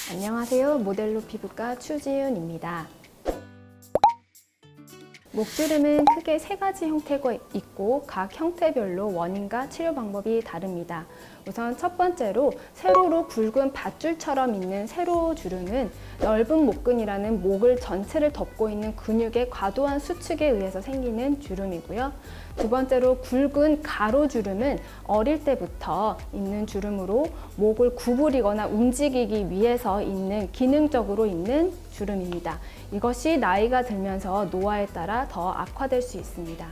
안녕하세요. 모델로 피부과 추지윤입니다. 목주름은 크게 세 가지 형태가 있고 각 형태별로 원인과 치료 방법이 다릅니다. 우선 첫 번째로 세로로 굵은 밧줄처럼 있는 세로주름은 넓은 목근이라는 목을 전체를 덮고 있는 근육의 과도한 수축에 의해서 생기는 주름이고요. 두 번째로 굵은 가로주름은 어릴 때부터 있는 주름으로 목을 구부리거나 움직이기 위해서 있는 기능적으로 있는 주름입니다. 이것이 나이가 들면서 노화에 따라 더 악화될 수 있습니다.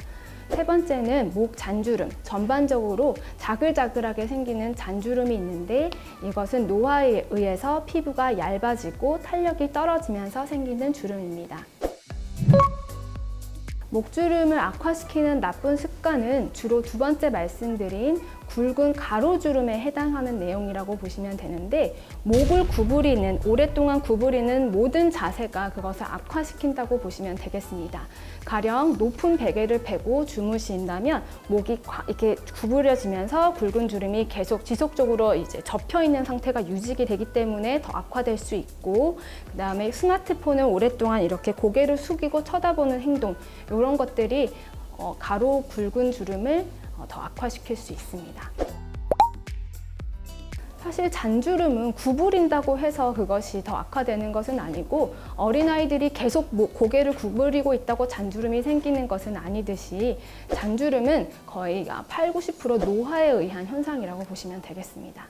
세 번째는 목 잔주름, 전반적으로 자글자글하게 생기는 잔주름이 있는데 이것은 노화에 의해서 피부가 얇아지고 탄력이 떨어지면서 생기는 주름입니다. 목주름을 악화시키는 나쁜 습관은 주로 두 번째 말씀드린 굵은 가로주름에 해당하는 내용이라고 보시면 되는데, 목을 구부리는, 오랫동안 구부리는 모든 자세가 그것을 악화시킨다고 보시면 되겠습니다. 가령 높은 베개를 베고 주무신다면 목이 이렇게 구부려지면서 굵은 주름이 계속 지속적으로 접혀 있는 상태가 유지가 되기 때문에 더 악화될 수 있고, 그 다음에 스마트폰을 오랫동안 이렇게 고개를 숙이고 쳐다보는 행동, 이런 것들이 가로 굵은 주름을 더 악화시킬 수 있습니다. 사실 잔주름은 구부린다고 해서 그것이 더 악화되는 것은 아니고, 어린아이들이 계속 고개를 구부리고 있다고 잔주름이 생기는 것은 아니듯이 잔주름은 거의 80~90% 노화에 의한 현상이라고 보시면 되겠습니다.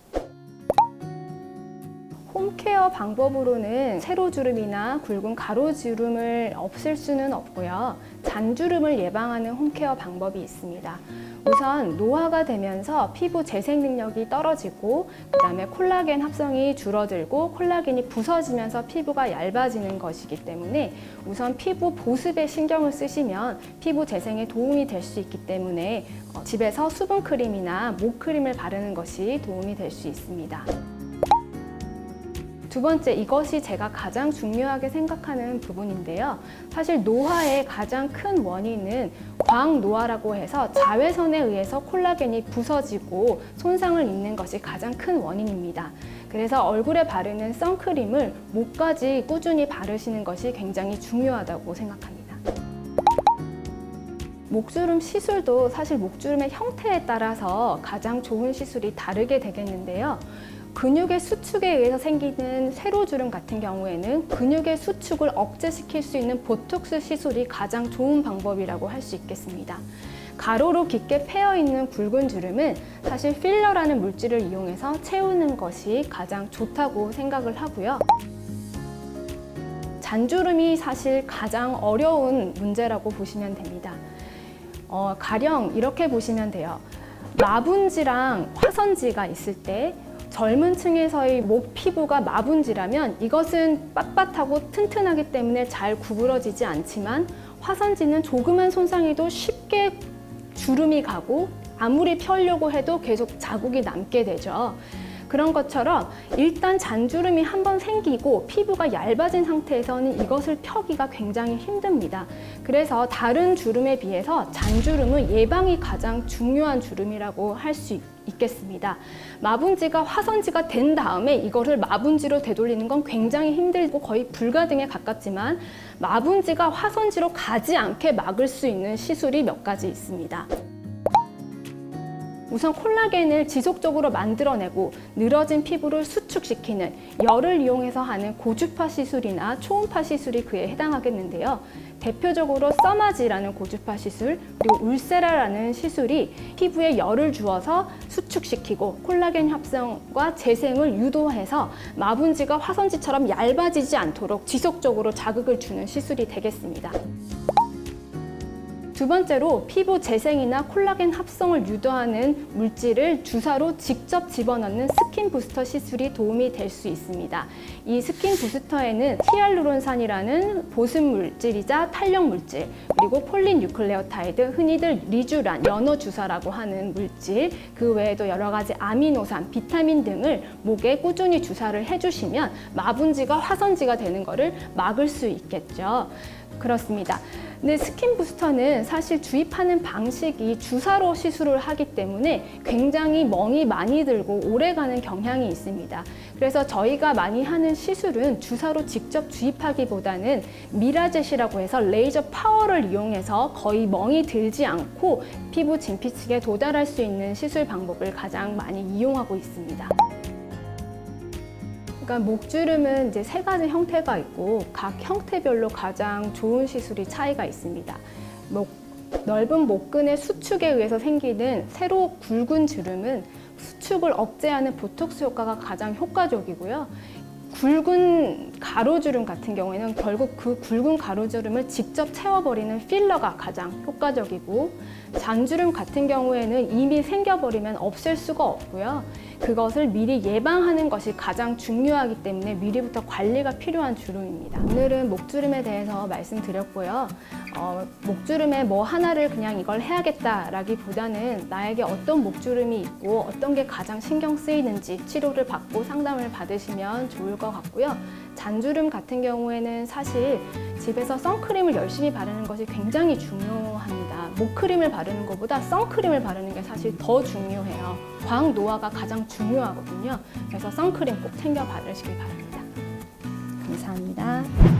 홈케어 방법으로는 세로주름이나 굵은 가로주름을 없앨 수는 없고요. 잔주름을 예방하는 홈케어 방법이 있습니다. 우선 노화가 되면서 피부 재생 능력이 떨어지고, 그 다음에 콜라겐 합성이 줄어들고 콜라겐이 부서지면서 피부가 얇아지는 것이기 때문에 우선 피부 보습에 신경을 쓰시면 피부 재생에 도움이 될 수 있기 때문에 집에서 수분크림이나 목크림을 바르는 것이 도움이 될 수 있습니다. 두 번째, 이것이 제가 가장 중요하게 생각하는 부분인데요. 사실 노화의 가장 큰 원인은 광노화라고 해서 자외선에 의해서 콜라겐이 부서지고 손상을 입는 것이 가장 큰 원인입니다. 그래서 얼굴에 바르는 선크림을 목까지 꾸준히 바르시는 것이 굉장히 중요하다고 생각합니다. 목주름 시술도 사실 목주름의 형태에 따라서 가장 좋은 시술이 다르게 되겠는데요. 근육의 수축에 의해서 생기는 세로주름 같은 경우에는 근육의 수축을 억제시킬 수 있는 보톡스 시술이 가장 좋은 방법이라고 할 수 있겠습니다. 가로로 깊게 패여있는 굵은 주름은 사실 필러라는 물질을 이용해서 채우는 것이 가장 좋다고 생각을 하고요. 잔주름이 사실 가장 어려운 문제라고 보시면 됩니다. 가령 이렇게 보시면 돼요. 마분지랑 화선지가 있을 때 젊은 층에서의 목 피부가 마분지라면 이것은 빳빳하고 튼튼하기 때문에 잘 구부러지지 않지만, 화선지는 조그만 손상에도 쉽게 주름이 가고 아무리 펴려고 해도 계속 자국이 남게 되죠. 그런 것처럼 일단 잔주름이 한번 생기고 피부가 얇아진 상태에서는 이것을 펴기가 굉장히 힘듭니다. 그래서 다른 주름에 비해서 잔주름은 예방이 가장 중요한 주름이라고 할 수 있겠습니다. 마분지가 화선지가 된 다음에 이거를 마분지로 되돌리는 건 굉장히 힘들고 거의 불가능에 가깝지만, 마분지가 화선지로 가지 않게 막을 수 있는 시술이 몇 가지 있습니다. 우선 콜라겐을 지속적으로 만들어내고 늘어진 피부를 수축시키는 열을 이용해서 하는 고주파 시술이나 초음파 시술이 그에 해당하겠는데요. 대표적으로 써마지라는 고주파 시술, 그리고 울세라라는 시술이 피부에 열을 주어서 수축시키고 콜라겐 합성과 재생을 유도해서 마분지가 화선지처럼 얇아지지 않도록 지속적으로 자극을 주는 시술이 되겠습니다. 두 번째로 피부 재생이나 콜라겐 합성을 유도하는 물질을 주사로 직접 집어넣는 스킨 부스터 시술이 도움이 될 수 있습니다. 이 스킨 부스터에는 히알루론산이라는 보습 물질이자 탄력 물질, 그리고 폴리뉴클레오타이드, 흔히들 리쥬란, 연어 주사라고 하는 물질, 그 외에도 여러 가지 아미노산, 비타민 등을 목에 꾸준히 주사를 해주시면 마분지가 화선지가 되는 것을 막을 수 있겠죠. 그렇습니다. 근데 스킨 부스터는 사실 주입하는 방식이 주사로 시술을 하기 때문에 굉장히 멍이 많이 들고 오래가는 경향이 있습니다. 그래서 저희가 많이 하는 시술은 주사로 직접 주입하기보다는 미라젯이라고 해서 레이저 파워를 이용해서 거의 멍이 들지 않고 피부 진피층에 도달할 수 있는 시술 방법을 가장 많이 이용하고 있습니다. 그러니까 목주름은 이제 세 가지 형태가 있고 각 형태별로 가장 좋은 시술이 차이가 있습니다. 넓은 목근의 수축에 의해서 생기는 세로 굵은 주름은 수축을 억제하는 보톡스 효과가 가장 효과적이고요. 굵은 가로주름 같은 경우에는 결국 그 굵은 가로주름을 직접 채워버리는 필러가 가장 효과적이고, 잔주름 같은 경우에는 이미 생겨버리면 없앨 수가 없고요. 그것을 미리 예방하는 것이 가장 중요하기 때문에 미리부터 관리가 필요한 주름입니다. 오늘은 목주름에 대해서 말씀드렸고요. 목주름에 뭐 하나를 그냥 이걸 해야겠다라기보다는 나에게 어떤 목주름이 있고 어떤 게 가장 신경 쓰이는지 치료를 받고 상담을 받으시면 좋을 것 같고요. 잔주름 같은 경우에는 사실 집에서 선크림을 열심히 바르는 것이 굉장히 중요합니다. 목크림을 바르는 것보다 선크림을 바르는 게 사실 더 중요해요. 광노화가 가장 중요하거든요. 그래서 선크림 꼭 챙겨 바르시길 바랍니다. 감사합니다.